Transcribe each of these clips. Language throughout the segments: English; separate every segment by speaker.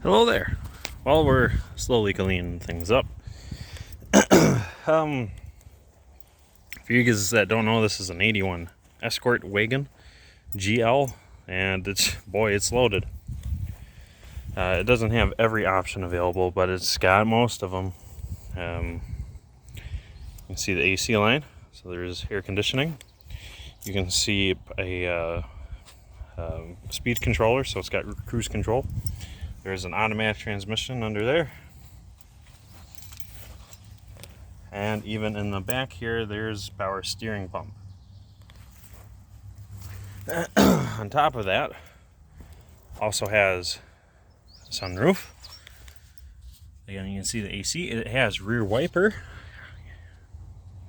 Speaker 1: Hello there. Well, we're slowly cleaning things up. um, for you guys that don't know, this is an 81 Escort Wagon GL, and it's loaded. It doesn't have every option available, but it's got most of them. You can see the AC line, so there's air conditioning. You can see a speed controller, so it's got cruise control. There's an automatic transmission under there. And even in the back here, there's power steering pump. On top of that, also has sunroof. Again, you can see the AC. It has rear wiper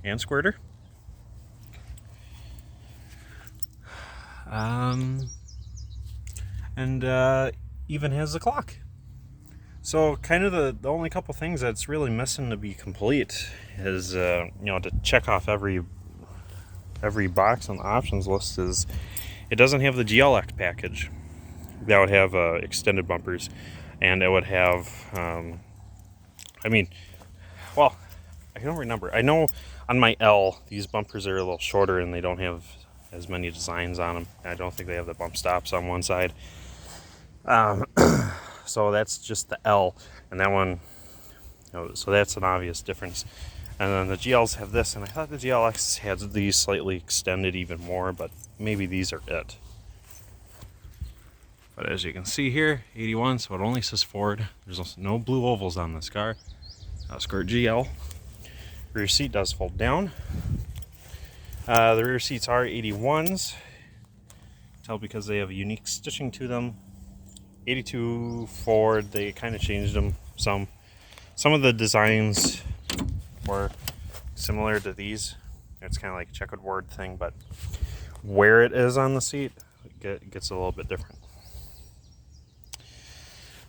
Speaker 1: and squirter. And even has the clock. So kind of the only couple things that's really missing to be complete is to check off every box on the options list is it doesn't have the GLX package. That would have extended bumpers, and it would have I don't remember. I know on my L these bumpers are a little shorter and they don't have as many designs on them. I don't think they have the bump stops on one side. So that's just the L, and that one, so that's an obvious difference. And then the GLs have this, and I thought the GLX had these slightly extended even more, but maybe these are it. But as you can see here, 81, so it only says Ford. There's also no blue ovals on this car. Escort GL. Rear seat does fold down. The rear seats are 81s. Tell because they have a unique stitching to them. 82 Ford, they kind of changed them some. Some of the designs were similar to these. It's kind of like a checkerboard thing, but where it is on the seat gets a little bit different.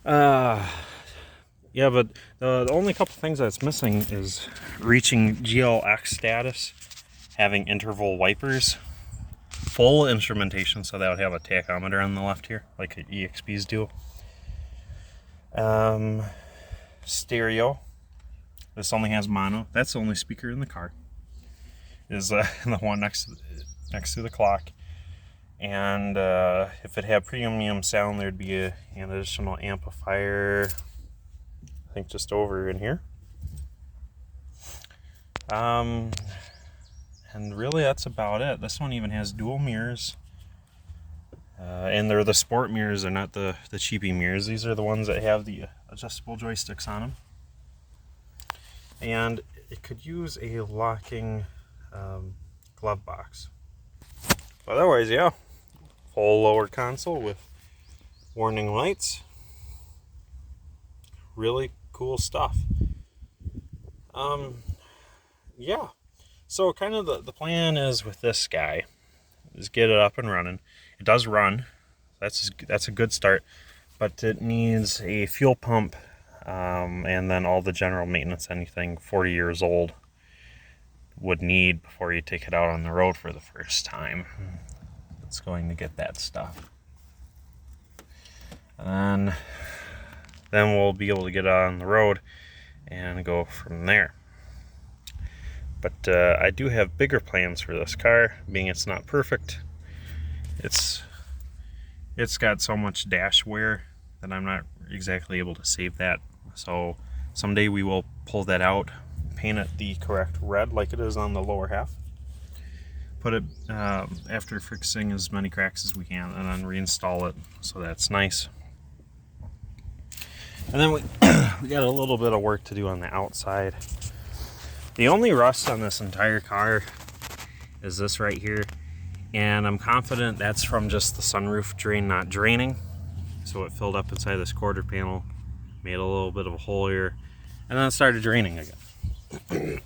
Speaker 1: Yeah, but the only couple things that's missing is reaching GLX status, having interval wipers, full instrumentation, so that would have a tachometer on the left here, like EXPs do. Stereo. This only has mono. That's the only speaker in the car. Is the one next to the clock. And if it had premium sound, there'd be an additional amplifier, I think just over in here. And really that's about it. This one even has dual mirrors. And they're the sport mirrors, they're not the cheapy mirrors. These are the ones that have the adjustable joysticks on them. And it could use a locking glove box. But otherwise, yeah, full lower console with warning lights. Really cool stuff. Yeah. So kind of the plan is with this guy is get it up and running. It does run. That's a good start, but it needs a fuel pump, and then all the general maintenance anything 40 years old would need before you take it out on the road for the first time. It's going to get that stuff. And then we'll be able to get it on the road and go from there. But I do have bigger plans for this car, being it's not perfect. It's got so much dash wear that I'm not exactly able to save that. So someday we will pull that out, paint it the correct red like it is on the lower half. Put it after fixing as many cracks as we can, and then reinstall it so that's nice. And then we got a little bit of work to do on the outside. The only rust on this entire car is this right here, and I'm confident that's from just the sunroof drain not draining. So it filled up inside this quarter panel, made a little bit of a hole here, and then it started draining again.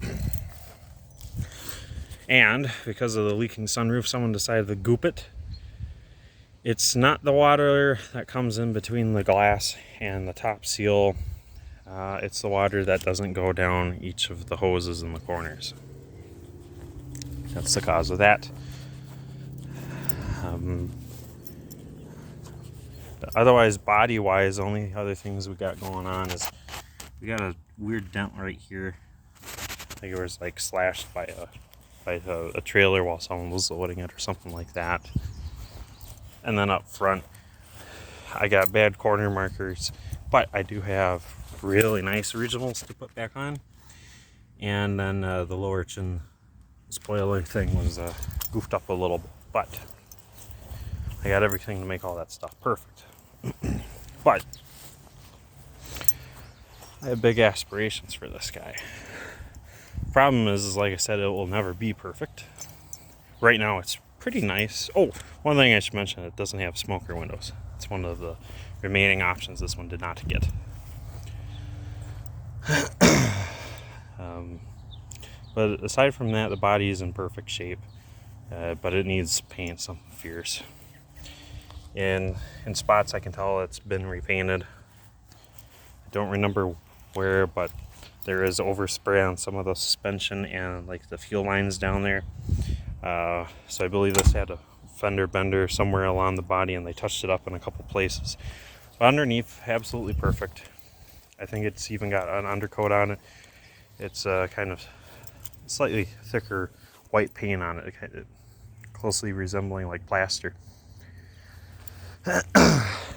Speaker 1: And because of the leaking sunroof, someone decided to goop it. It's not the water that comes in between the glass and the top seal. It's the water that doesn't go down each of the hoses in the corners. That's the cause of that. Otherwise, body-wise, the only other things we got going on is we got a weird dent right here. I think it was like slashed by a trailer while someone was loading it or something like that. And then up front, I got bad corner markers, but I do have really nice originals to put back on. And then the lower chin spoiler thing was goofed up a little bit, but I got everything to make all that stuff perfect. But I have big aspirations for this guy. Problem is, like I said, it will never be perfect. Right now it's pretty nice. Oh, one thing I should mention, it doesn't have smoker windows. It's one of the remaining options this one did not get. But aside from that, the body is in perfect shape, but it needs paint, something fierce. In spots I can tell it's been repainted. I don't remember where, but there is overspray on some of the suspension and like the fuel lines down there. So I believe this had a fender bender somewhere along the body, and they touched it up in a couple places. But underneath, absolutely perfect. I think it's even got an undercoat on it. It's kind of slightly thicker white paint on it, closely resembling like plaster.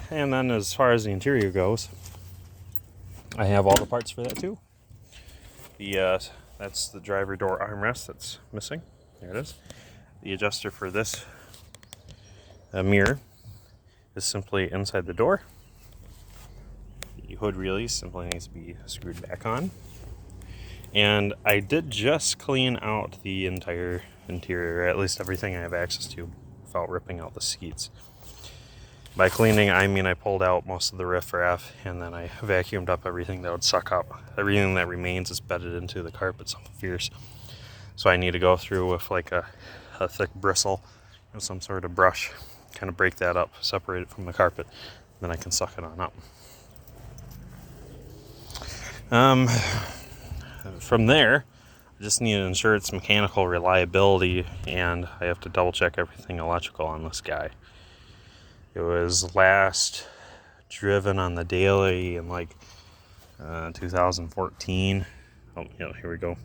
Speaker 1: And then as far as the interior goes, I have all the parts for that too. That's the driver door armrest that's missing. There it is. The adjuster for this mirror is simply inside the door. The hood release simply needs to be screwed back on. And I did just clean out the entire interior, or at least everything I have access to, without ripping out the seats. By cleaning, I mean I pulled out most of the riffraff, and then I vacuumed up everything that would suck up. Everything that remains is bedded into the carpet, something fierce. So I need to go through with like a thick bristle and some sort of brush, kind of break that up, separate it from the carpet, then I can suck it on up. From there, I just need to ensure its mechanical reliability, and I have to double check everything electrical on this guy. It was last driven on the daily in like 2014. Oh, yeah, here we go.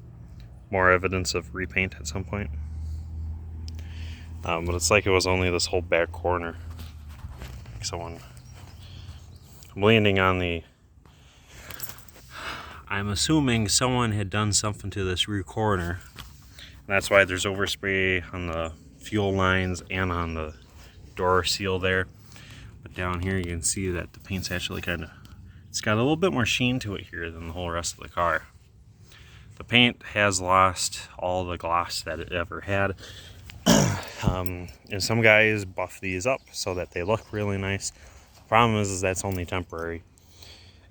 Speaker 1: More evidence of repaint at some point. But it's like it was only this whole back corner. I'm landing on the... I'm assuming someone had done something to this rear corner. That's why there's overspray on the fuel lines and on the door seal there. But down here you can see that the paint's actually it's got a little bit more sheen to it here than the whole rest of the car. The paint has lost all the gloss that it ever had. And some guys buff these up so that they look really nice. The problem is that's only temporary.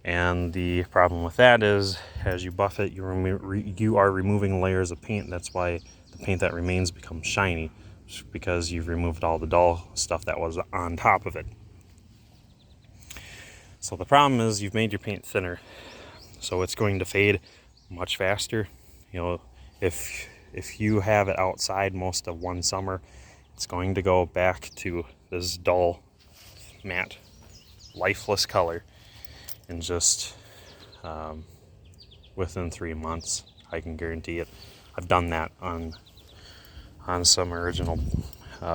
Speaker 1: And the problem with that is, as you buff it, you are removing layers of paint. That's why the paint that remains becomes shiny, because you've removed all the dull stuff that was on top of it. So the problem is you've made your paint thinner, so it's going to fade much faster. You know, if you have it outside most of one summer, it's going to go back to this dull, matte, lifeless color. And just within 3 months, I can guarantee it. I've done that on some original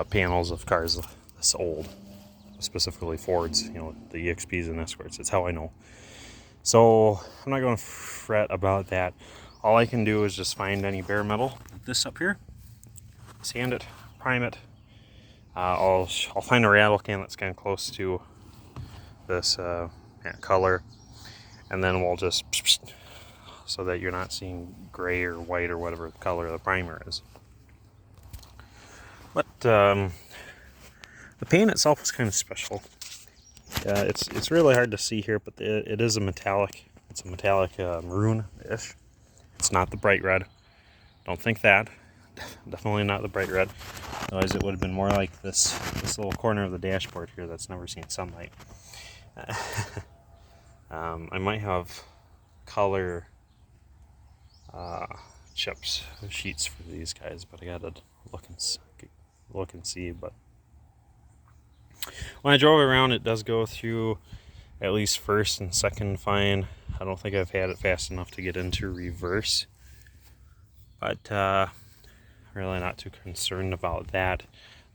Speaker 1: panels of cars this old, specifically Fords, you know, the EXPs and Escorts. It's how I know. So I'm not going to fret about that. All I can do is just find any bare metal, like this up here, sand it, prime it. I'll find a rattle can that's kind of close to this color, and then we'll just, so that you're not seeing gray or white or whatever the color of the primer is. But the paint itself is kind of special. It's really hard to see here, but it is a metallic. It's a metallic maroon-ish. It's not the bright red. Don't think that. Definitely not the bright red. Otherwise it would have been more like this little corner of the dashboard here that's never seen sunlight. I might have color chips, sheets for these guys, but I gotta look and see. But When I drove it around, it does go through at least first and second fine. I don't think I've had it fast enough to get into reverse, but really not too concerned about that.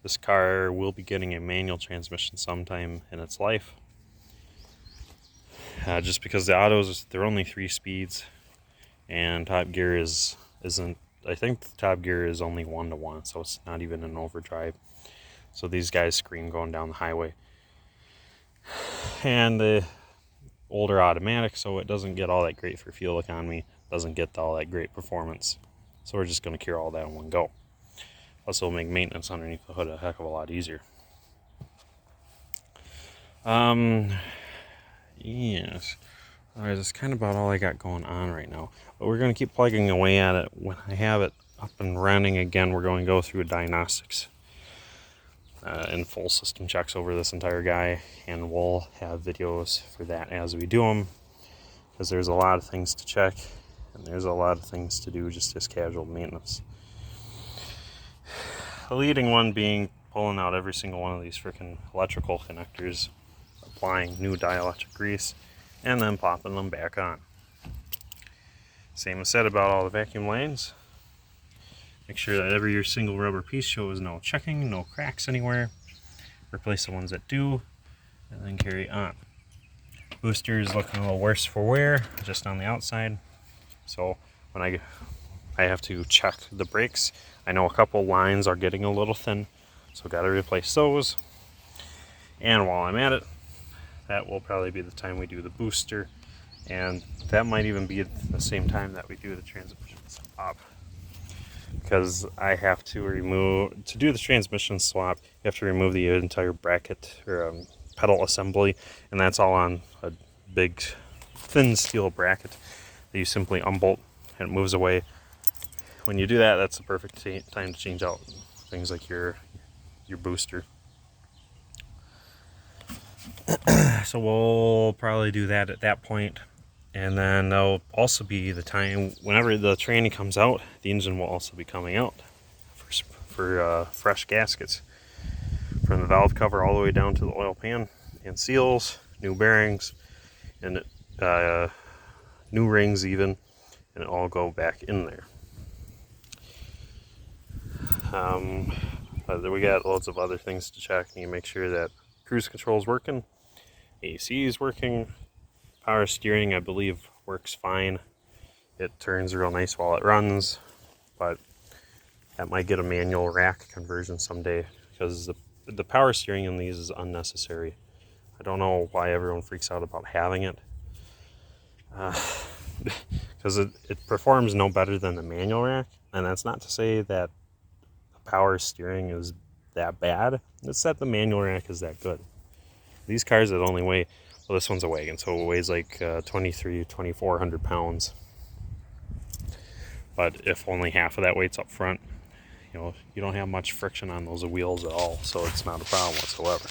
Speaker 1: This car will be getting a manual transmission sometime in its life, just because the autos, they're only 3 speeds, and top gear isn't. I think the top gear is only 1-to-1, so it's not even an overdrive. So these guys scream going down the highway. And the older automatic, so it doesn't get all that great for fuel economy, doesn't get all that great performance. So we're just going to cure all that in one go. Also will make maintenance underneath the hood a heck of a lot easier. Yes. Alright, that's kind of about all I got going on right now. But we're going to keep plugging away at it. When I have it up and running again, we're going to go through diagnostics and full system checks over this entire guy. And we'll have videos for that as we do them. Because there's a lot of things to check. And there's a lot of things to do just as casual maintenance. The leading one being pulling out every single one of these freaking electrical connectors, applying new dielectric grease, and then popping them back on. Same is said about all the vacuum lines. Make sure that every single rubber piece shows no checking, no cracks anywhere. Replace the ones that do, and then carry on. Booster is looking a little worse for wear, just on the outside. So when I have to check the brakes, I know a couple lines are getting a little thin, so got to replace those. And while I'm at it, that will probably be the time we do the booster, and that might even be at the same time that we do the transmission swap, because I have to do the transmission swap, you have to remove the entire bracket or pedal assembly, and that's all on a big thin steel bracket that you simply unbolt and it moves away. When you do that, that's the perfect time to change out things like your booster. So we'll probably do that at that point, and then there'll also be the time whenever the tranny comes out, the engine will also be coming out for fresh gaskets, from the valve cover all the way down to the oil pan and seals, new bearings, and new rings even, and it all go back in there. We got loads of other things to check. You make sure that cruise control is working, AC is working, power steering I believe works fine. It turns real nice while it runs, but that might get a manual rack conversion someday, because the power steering in these is unnecessary. I don't know why everyone freaks out about having it, because it performs no better than the manual rack, and that's not to say that the power steering is that bad, it's that the manual rack is that good. These cars that only weigh, well, this one's a wagon, so it weighs like 2,400 pounds. But if only half of that weight's up front, you don't have much friction on those wheels at all, so it's not a problem whatsoever.